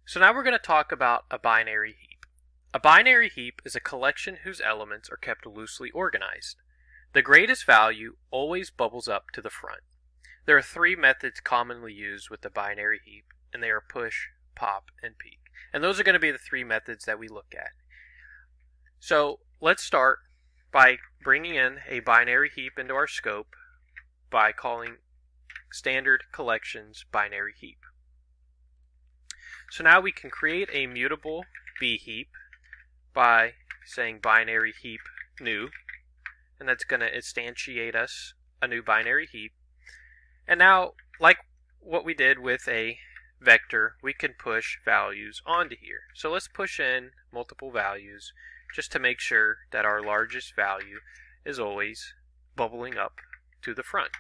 So now we're going to talk about a binary heap. A binary heap is a collection whose elements are kept loosely organized. The greatest value always bubbles up to the front. There are three methods commonly used with the binary heap, and they are push, pop, and peek. And those are going to be the three methods that we look at. So let's start by bringing in a binary heap into our scope by calling standard collections binary heap. So now we can create a mutable B heap by saying binary heap new, and that's going to instantiate us a new binary heap. And now, like what we did with a vector, we can push values onto here. So let's push in multiple values just to make sure that our largest value is always bubbling up to the front.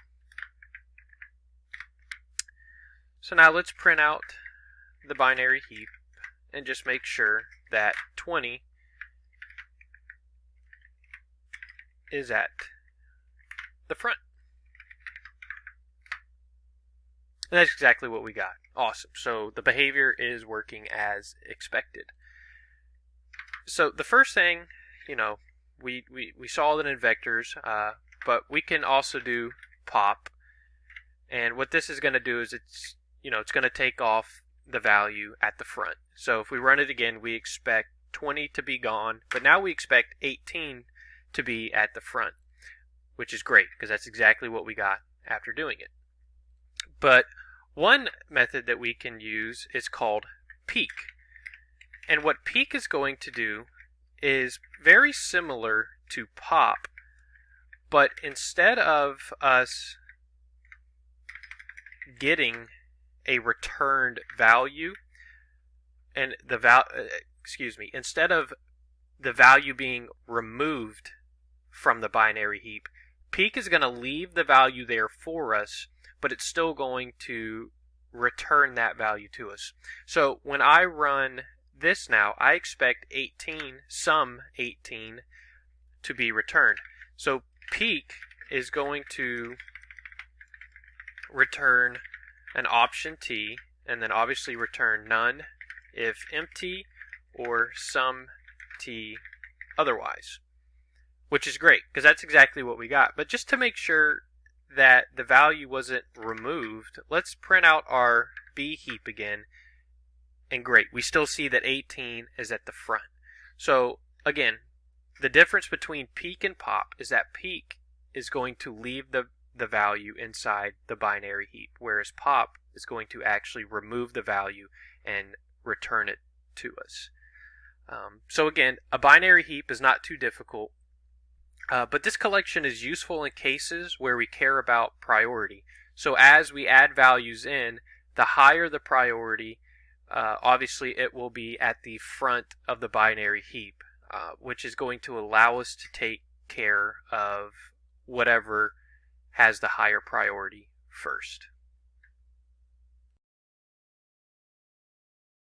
So now let's print out the binary heap and just make sure that 20 is at the front. And that's exactly what we got. Awesome. So the behavior is working as expected. So the first thing, we saw that in vectors, but we can also do pop. And what this is going to do is it's going to take off the value at the front. So if we run it again, we expect 20 to be gone, but now we expect 18 to be at the front, which is great because that's exactly what we got after doing it. But one method that we can use is called peek. And what peek is going to do is very similar to pop, but instead of us getting a returned value, and instead of the value being removed from the binary heap, peek is going to leave the value there for us, but it's still going to return that value to us. So when I run this now, I expect 18 to be returned. So peek is going to return an option t, and then obviously return none if empty, or some t otherwise, which is great because that's exactly what we got. But just to make sure that the value wasn't removed, let's print out our B heap again, and great, we still see that 18 is at the front. So again, the difference between peek and pop is that peek is going to leave the value inside the binary heap, whereas pop is going to actually remove the value and return it to us. So again, a binary heap is not too difficult, but this collection is useful in cases where we care about priority. So as we add values in, the higher the priority, obviously it will be at the front of the binary heap, which is going to allow us to take care of whatever has the higher priority first.